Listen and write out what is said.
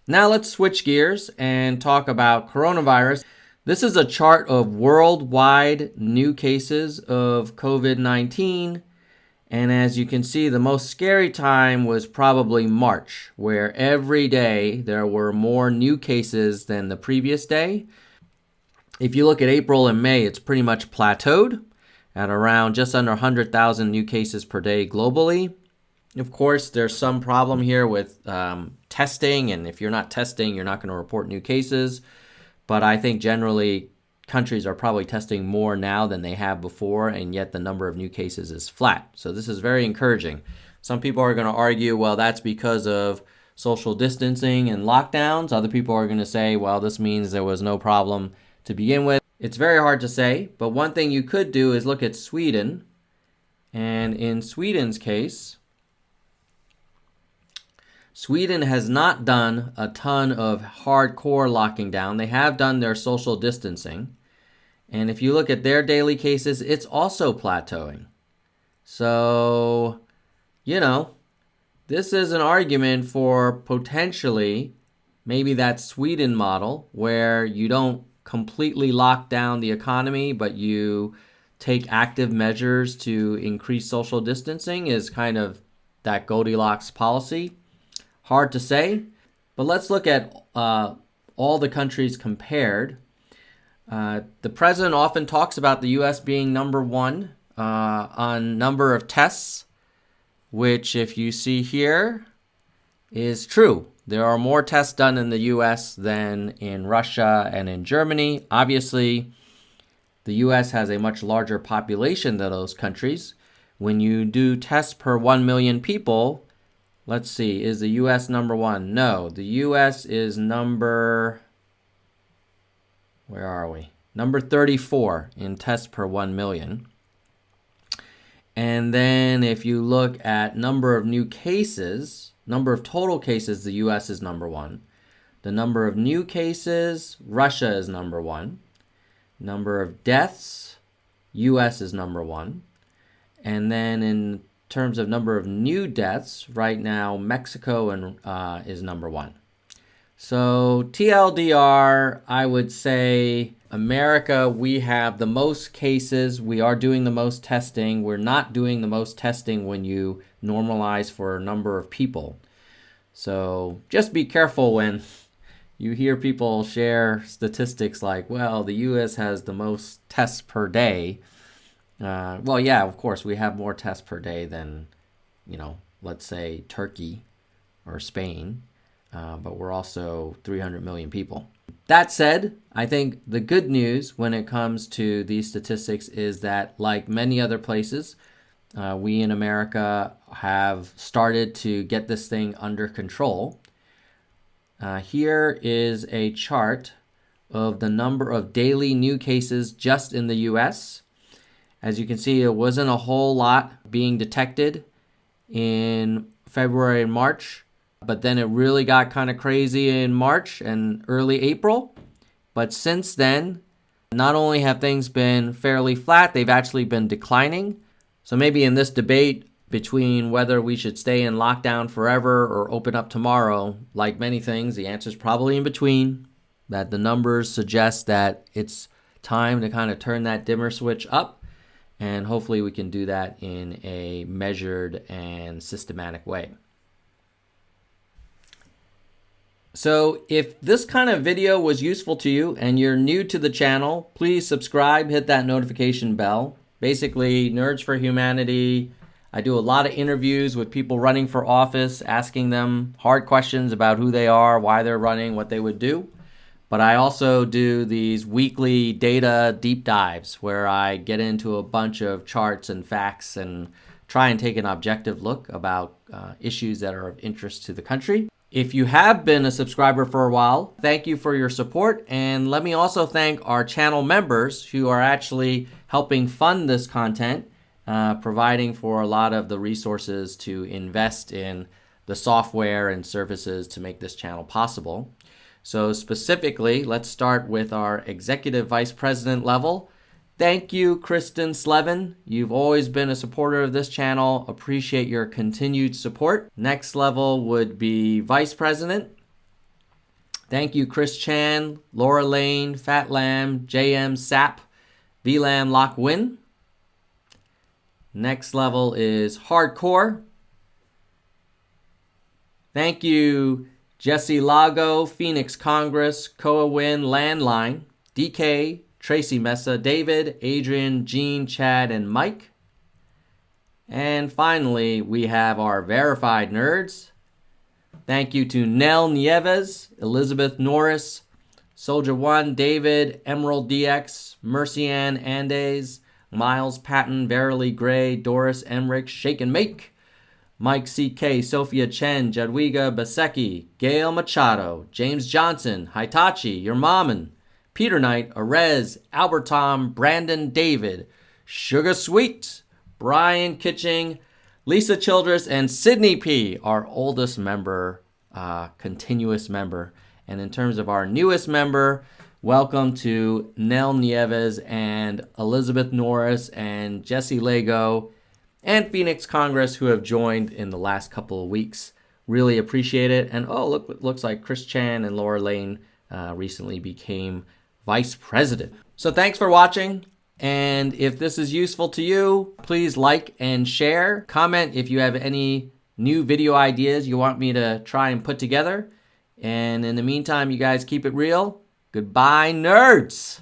Now let's switch gears and talk about coronavirus. This is a chart of worldwide new cases of COVID-19. And as you can see, the most scary time was probably March, where every day there were more new cases than the previous day. If you look at April and May, it's pretty much plateaued at around just under 100,000 new cases per day globally. Of course, there's some problem here with testing, and if you're not testing, you're not going to report new cases. But I think generally countries are probably testing more now than they have before, and yet the number of new cases is flat. So this is very encouraging. Some people are going to argue, well, that's because of social distancing and lockdowns. Other people are going to say, well, this means there was no problem to begin with. It's very hard to say, but one thing you could do is look at Sweden. And in Sweden's case, Sweden has not done a ton of hardcore locking down. They have done their social distancing. And if you look at their daily cases, it's also plateauing. So, this is an argument for potentially maybe that Sweden model where you don't completely lock down the economy, but you take active measures to increase social distancing is kind of that Goldilocks policy. Hard to say, but let's look at all the countries compared. The president often talks about the U.S. being number one on number of tests, which if you see here is true. There are more tests done in the U.S. than in Russia and in Germany. Obviously, the U.S. has a much larger population than those countries. When you do tests per 1 million people, let's see, is the U.S. number one? No, the U.S. is number 34 in tests per 1 million. And then if you look at number of new cases, number of total cases, the U.S. is number one. The number of new cases, Russia is number one. Number of deaths, U.S. is number one. And then in terms of number of new deaths, right now Mexico is number one. So TLDR, I would say America, we have the most cases. We are doing the most testing. We're not doing the most testing when you normalize for a number of people. So just be careful when you hear people share statistics like, well, the U.S. has the most tests per day. Well, yeah, of course, we have more tests per day than, let's say Turkey or Spain, but we're also 300 million people. That said, I think the good news when it comes to these statistics is that, like many other places, we in America have started to get this thing under control. Here is a chart of the number of daily new cases just in the U.S. As you can see, it wasn't a whole lot being detected in February and March, but then it really got kind of crazy in March and early April. But since then, not only have things been fairly flat, they've actually been declining. So maybe in this debate between whether we should stay in lockdown forever or open up tomorrow, like many things, the answer is probably in between, that the numbers suggest that it's time to kind of turn that dimmer switch up. And hopefully we can do that in a measured and systematic way. So if this kind of video was useful to you and you're new to the channel, please subscribe, hit that notification bell. Basically, Nerds for Humanity, I do a lot of interviews with people running for office, asking them hard questions about who they are, why they're running, what they would do. But I also do these weekly data deep dives where I get into a bunch of charts and facts and try and take an objective look about issues that are of interest to the country. If you have been a subscriber for a while, thank you for your support. And let me also thank our channel members who are actually helping fund this content, providing for a lot of the resources to invest in the software and services to make this channel possible. So specifically, let's start with our executive vice president level. Thank you, Kristen Slevin. You've always been a supporter of this channel. Appreciate your continued support. Next level would be vice president. Thank you, Chris Chan, Laura Lane, Fat Lamb, JM Sap, VLAM Lock Win. Next level is Hardcore. Thank you, Jesse Lago, Phoenix Congress, Koa Win, Landline, DK, Tracy Mesa, David, Adrian, Gene, Chad, and Mike. And finally, we have our verified nerds. Thank you to Nell Nieves, Elizabeth Norris, Soldier One, David, Emerald DX, Mercy Ann Andes, Miles Patton, Verily Gray, Doris Emmerich, Shake and Make, Mike CK, Sophia Chen, Jadwiga Basecki, Gail Machado, James Johnson, Hitachi, Your Mommin, Peter Knight, Arez, Albert Tom, Brandon David, Sugar Sweet, Brian Kitching, Lisa Childress, and Sydney P., our oldest member, continuous member. And in terms of our newest member, welcome to Nell Nieves and Elizabeth Norris and Jesse Lago and Phoenix Congress, who have joined in the last couple of weeks. Really appreciate it. And looks like Chris Chan and Laura Lane recently became vice president. So thanks for watching. And if this is useful to you, please like and share. Comment if you have any new video ideas you want me to try and put together. And in the meantime, you guys keep it real. Goodbye, nerds!